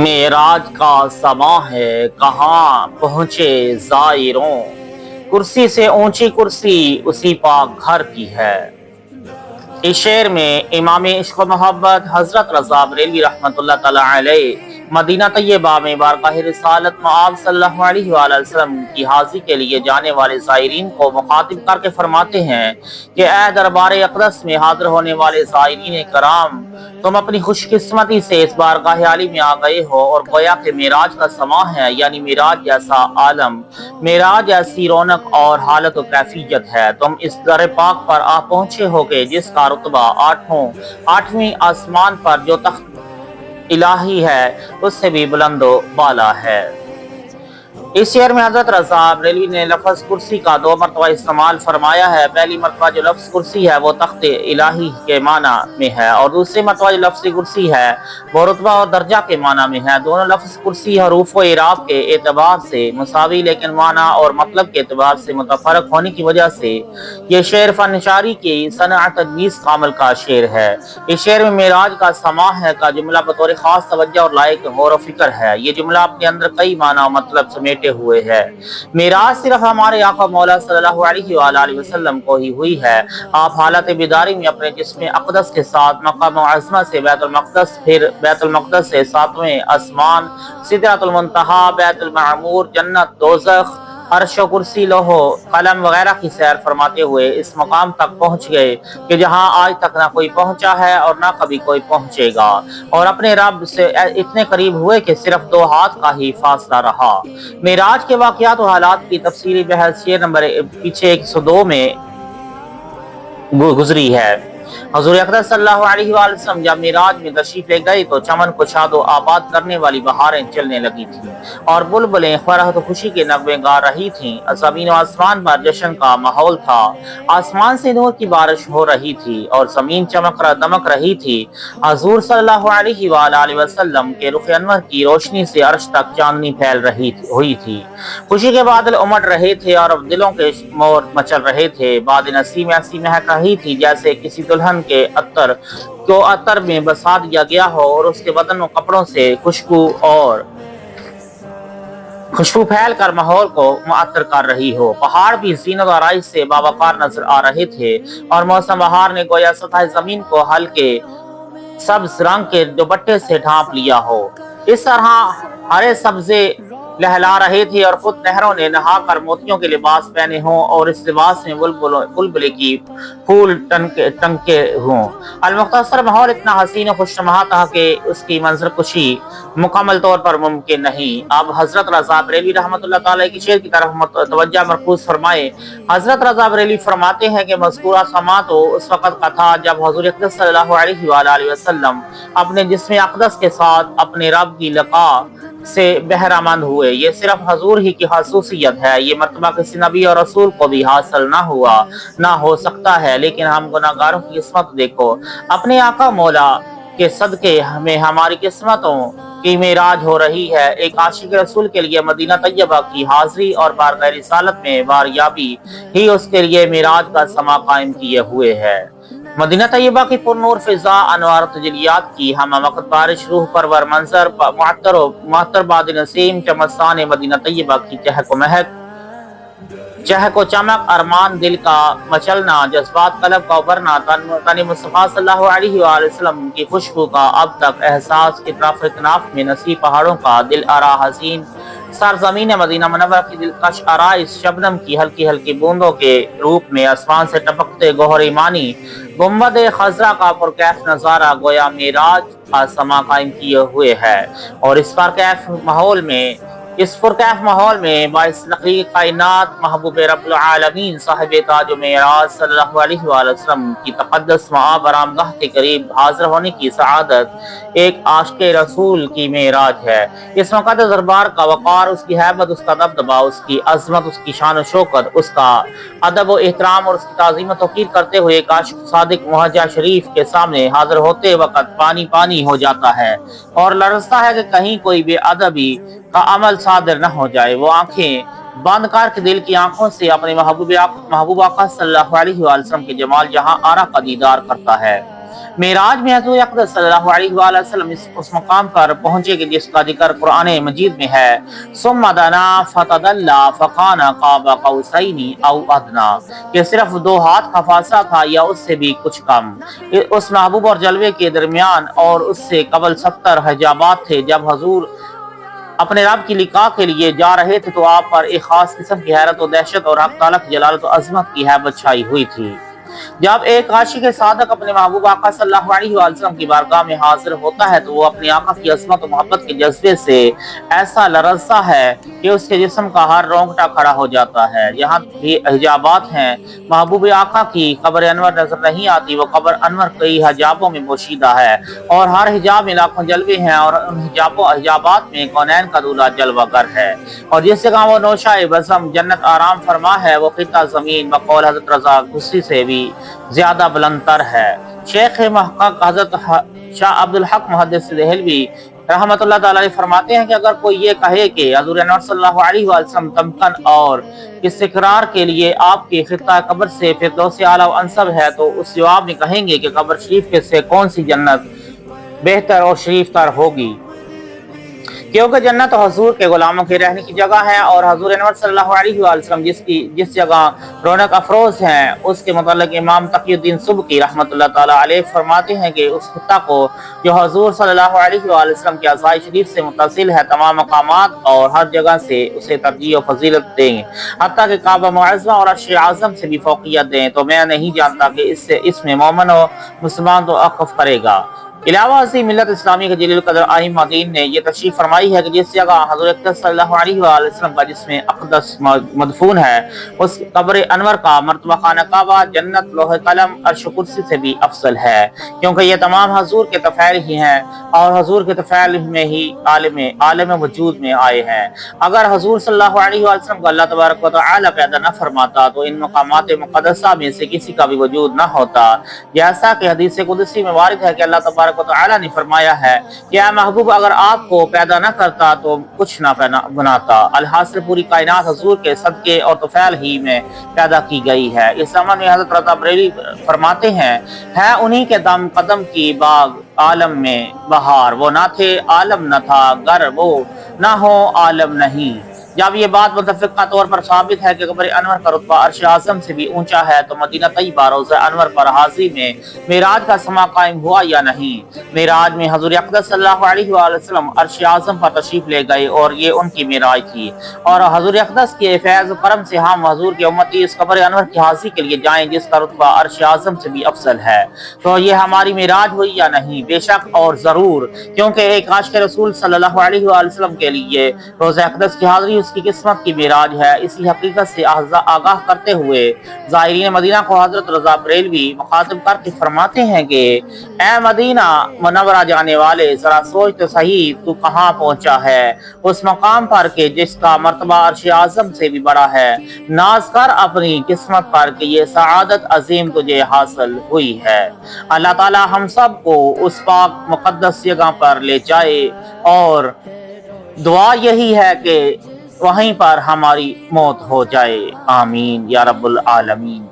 معراج کا سما ہے کہاں پہنچے زائروں، کرسی سے اونچی کرسی اسی پاک گھر کی ہے۔ اس شعر میں امام عشق و محبت حضرت رضا بریلوی رحمۃ اللہ تعالی علیہ مدینہ طیبہ میں بارگاہ رسالت مآب صلی اللہ علیہ وآلہ وسلم کی حاضری کے لیے جانے والے زائرین کو مخاطب کر کے فرماتے ہیں کہ اے دربار اقدس میں حاضر ہونے والے زائرین کرام، تم اپنی خوش قسمتی سے اس بارگاہ عالی میں آ گئے ہو، اور گویا کہ معراج کا سما ہے، یعنی معراج جیسا عالم، معراج جیسی رونق اور حالت و کیفیت ہے۔ تم اس در پاک پر آ پہنچے ہوگے جس کا رتبہ آٹھویں آسمان پر جو تخت الہی ہے اس سے بھی بلند و بالا ہے۔ اس شعر میں حضرت رضا بریلوی نے لفظ کرسی کا دو مرتبہ استعمال فرمایا ہے۔ پہلی مرتبہ جو لفظ کرسی ہے وہ تخت الہی کے معنی میں ہے، اور دوسری مرتبہ جو لفظ کرسی ہے وہ رتبہ اور درجہ کے معنی میں ہے۔ دونوں لفظ کرسی حروف و اعراب کے اعتبار سے مساوی لیکن معنی اور مطلب کے اعتبار سے متفرق ہونے کی وجہ سے یہ شعر فن شاعری کی صنعت تدریس کامل کا شعر ہے۔ اس شعر میں معراج کا سما ہے کا جملہ بطور خاص توجہ اور لائق غور و فکر ہے۔ یہ جملہ اپنے اندر کئی معنی و مطلب سمیٹے ہوئے ہے۔ معراج صرف ہمارے آقا مولا صلی اللہ علیہ وآلہ وسلم کو ہی ہوئی ہے۔ آپ حالت بیداری میں اپنے جسم اقدس کے ساتھ مقام معظمہ سے بیت المقدس، پھر بیت المقدس سے ساتویں آسمان، سدرۃ المنتہا، بیت المعمور، جنت، دوزخ، عرش و کرسی، لوح و قلم وغیرہ کی سیر فرماتے ہوئے اس مقام تک پہنچ گئے کہ جہاں آج تک نہ کوئی پہنچا ہے اور نہ کبھی کوئی پہنچے گا، اور اپنے رب سے اتنے قریب ہوئے کہ صرف 2 ہاتھ کا ہی فاصلہ رہا۔ معراج کے واقعات و حالات کی تفصیلی بحث شعر نمبر پیچھے 102 میں گزری ہے۔ حضور اقدس صلی اللہ علیہ وآلہ وسلم جب معراج میں تشریف لے گئے تو چمن کو شاد و آباد کرنے والی بہاریں چلنے لگی تھیں، اور بلبلیں فرحت و خوشی کے نغمے گا رہی تھیں۔ زمین و آسمان پر جشن کا ماحول تھا، آسمان سے نور کی بارش ہو رہی تھی اور زمین دمک رہی تھی۔ حضور صلی اللہ علیہ وآلہ وسلم کے رخ انور کی روشنی سے عرش تک چاندنی پھیل رہی ہوئی تھی، خوشی کے بادل امڑ رہے تھے اور دلوں کے مور مچل رہے تھے۔ باد نسیم ایسی مہک رہی تھی جیسے کسی دلہن کے عطر میں بسا دیا گیا ہو، اور اس کے بدن و کپڑوں سے خوشبو پھیل کر ماحول کو معطر کر رہی ہو۔ پہاڑ بھی زینت و آرائش سے باوقار نظر آ رہے تھے، اور موسم بہار نے گویا سطح زمین کو ہلکے سبز رنگ کے دوپٹے سے ڈھانپ لیا ہو۔ اس طرح ہرے سبزے لہلا رہے تھے اور خود نہروں نے نہا کر موتیوں کے لباس پہنے ہوں، اور اس لباس میں بلبلے کی پھول ٹنکے ہوں۔ المختصر ماحول اتنا حسین و خوشنما تھا کہ اس کی منظر کشی مکمل طور پر ممکن نہیں۔ اب حضرت رضا بریلوی رحمۃ اللہ تعالی کی شعر کی طرف توجہ مرکوز فرمائے۔ حضرت رضا بریلوی فرماتے ہیں کہ مذکورہ سما تو اس وقت کا تھا جب حضور اقدس صلی اللہ علیہ وآلہ وسلم اپنے جسم اقدس کے ساتھ اپنے رب کی لقاء سے بہرہ مند ہوئے۔ یہ صرف حضور ہی کی خصوصیت ہے، یہ مرتبہ کسی نبی اور رسول کو بھی حاصل نہ ہو سکتا ہے۔ لیکن ہم گناہگاروں کی قسمت دیکھو، اپنے آقا مولا کے صدقے میں ہماری قسمتوں کی معراج ہو رہی ہے۔ ایک عاشق رسول کے لیے مدینہ طیبہ کی حاضری اور بارگاہ رسالت میں باریابی ہی اس کے لیے معراج کا سما قائم کیے ہوئے ہے۔ مدینہ طیبہ کی پر نور فضا، انوار و تجلیات کی ہم وقت بارش، روح پرور منظر، معطر باد نسیم، چمستان مدینہ طیبہ کی چہک و چمک، ارمان دل کا مچلنا، جذبات قلب کا ابھرنا، تن مصطفیٰ صلی اللہ علیہ وآلہ وسلم کی خوشبو کا اب تک احساس، اطراف اکناف میں نصیب پہاڑوں کا دل آرا حزین سرزمین مدینہ منورہ کی دلکش آرائش، شبنم کی ہلکی ہلکی بوندوں کے روپ میں آسمان سے ٹپکتے گوہر ایمانی، گنبد خضرا کا پرکیف نظارہ گویا معراج کا سما قائم کیے ہوئے ہے۔ اور اس پرکیف ماحول میں باعث تخلیق کائنات محبوب رب العالمین صاحب تاج و معراج صلی اللہ علیہ وآلہ وسلم کی تقدس مآب آرامگاہ کے قریب حاضر ہونے کی سعادت ایک عاشق رسول کی معراج ہے۔ اس مقدس دربار کا وقار، اس کی ہیبت، اس کا دبدبہ، اس کی عظمت، اس کی شان و شوکت، اس کا ادب و احترام اور اس کی تعظیم و توقیر کرتے ہوئے ایک عاشق صادق مہجہ شریف کے سامنے حاضر ہوتے وقت پانی ہو جاتا ہے، اور لرزتا ہے کہ کہیں کوئی بے ادبی کا عمل صادر نہ ہو جائے۔ وہ آنکھیں بند کر کے دل کی آنکھوں سے اپنے محبوب آقا صلی اللہ علیہ وسلم کے جمال جہاں آرا کا دیدار کرتا ہے۔ معراج میں حضور اقدس صلی اللہ علیہ وآلہ وسلم اس مقام پر پہنچے کہ جس کا ذکر قرآن مجید میں ہے، ثم دنا فتدلی فکان قاب قوسین او ادنی، کہ صرف 2 ہاتھ کا فاصلہ تھا یا اس سے بھی کچھ کم اس محبوب اور جلوے کے درمیان، اور اس سے قبل 70 حجابات تھے۔ جب حضور اپنے رب کی لقاء کے لیے جا رہے تھے تو آپ پر ایک خاص قسم کی حیرت و دہشت اور حق تعالیٰ کی جلالت و عظمت کی ہیبت چھائی ہوئی تھی۔ جب ایک عاشق صادق اپنے محبوب آقا صلی اللہ علیہ وسلم کی بارگاہ میں حاضر ہوتا ہے تو وہ اپنے آقا کی عظمت و محبت کے جذبے سے ایسا لرزتا ہے کہ اس کے جسم کا ہر رونگٹا کھڑا ہو جاتا ہے۔ یہاں بھی حجابات ہیں، محبوب آقا کی قبر انور نظر نہیں آتی، وہ قبر انور کئی حجابوں میں پوشیدہ ہے، اور ہر حجاب میں لاکھوں جلوے ہیں، اور ان حجابات میں کونین کا دولہ جلوہ گر ہے، اور جس جگہ وہ نوشائے بزم جنت آرام فرما ہے وہ خطہ زمین بقول حضرت رضا گھسی سے بھی زیادہ بلند تر ہے۔ شیخ محقق حضرت شاہ عبدالحق محدث دہلوی رحمۃ اللہ تعالی علیہ فرماتے ہیں کہ اگر کوئی یہ کہے کہ حضور انور صلی اللہ علیہ وسلم تمکن اور استقرار کے لیے آپ کی خطہ قبر سے فردوس اعلیٰ و انصب ہے تو اس جواب میں کہیں گے کہ قبر شریف کے سے کون سی جنت بہتر اور شریف تر ہوگی، کیونکہ جنت حضور کے غلاموں کے رہنے کی جگہ ہے، اور حضور انور صلی اللہ علیہ وسلم جس جگہ رونق افروز ہیں اس کے متعلق امام تقی الدین سبکی رحمۃ اللہ تعالی علیہ فرماتے ہیں کہ اس خطہ کو جو حضور صلی اللہ علیہ وسلم کے عزائے شریف سے متصل ہے تمام مقامات اور ہر جگہ سے اسے ترجیح و فضیلت دیں، حتیٰ کہ کعبہ معظمہ اور عرش اعظم سے بھی فوقیت دیں، تو میں نہیں جانتا کہ اس میں مومن و مسلمان تو عقف کرے گا۔ علاوہ ازیں ملت اسلامی کے جلیل القدر آئمہ دین نے یہ تشریف فرمائی ہے کہ جس جگہ حضور اقدس صلی اللہ علیہ وآلہ وسلم کا جسم اقدس مدفون ہے اس قبر انور کا مرتبہ خانہ کعبہ جنت لوح قلم عرش و کرسی سے بھی افضل ہے، کیونکہ یہ تمام حضور کے طفیل ہی ہیں اور حضور کے طفیل میں ہی عالم وجود میں آئے ہیں۔ اگر حضور صلی اللہ علیہ وسلم کو اللہ تبارک و تعالی پیدا نہ فرماتا تو ان مقامات مقدسہ میں سے کسی کا بھی وجود نہ ہوتا، جیسا کہ حدیث قدسی میں وارد ہے کہ اللہ تبارک و تعالی نے فرمایا ہے کہ اے محبوب اگر آپ کو پیدا نہ کرتا تو کچھ نہ بناتا۔ الحاصل پوری کائنات حضور کے صدقے اور طفیل ہی میں پیدا کی گئی ہے۔ اس زمان میں حضرت رضا بریلوی فرماتے ہیں ہے انہی کے دم قدم کی باغ عالم میں بہار، وہ نہ تھے عالم نہ تھا، گر وہ نہ ہو عالم نہیں۔ جب یہ بات متفقہ طور پر ثابت ہے کہ قبر انور کا رتبہ عرش اعظم سے بھی اونچا ہے تو مدینہ طیبہ روضہ انور پر حاضری میں معراج کا سما قائم ہوا یا نہیں؟ معراج میں حضور اقدس صلی اللہ علیہ وآلہ وسلم عرش اعظم پر تشریف لے گئے اور یہ ان کی معراج تھی، اور حضور اقدس کے فیض و کرم سے ہم حضور کے امتی اس قبر انور کی حاضری کے لیے جائیں جس کا رتبہ عرش اعظم سے بھی افضل ہے، تو یہ ہماری معراج ہوئی یا نہیں؟ بے شک اور ضرور، کیونکہ ایک عاشق رسول صلی اللہ علیہ وآلہ وسلم کے لیے روضہ اقدس کی حاضری اس کی قسمت کی معراج ہے۔ اسی حقیقت سے آگاہ کرتے ہوئے زائرین مدینہ کو حضرت رضا بریلوی مخاطب کر کے فرماتے ہیں کہ اے مدینہ منورہ جانے والے، ذرا سوچ تو صحیح تو کہاں پہنچا ہے، اس مقام پر کہ جس کا مرتبہ عرش اعظم سے بھی بڑا ہے۔ ناز کر اپنی قسمت پر کہ یہ سعادت عظیم تجھے حاصل ہوئی ہے۔ اللہ تعالی ہم سب کو اس پاک مقدس جگہ پر لے جائے، اور دعا یہی ہے کہ وہیں پر ہماری موت ہو جائے۔ آمین یا رب العالمین۔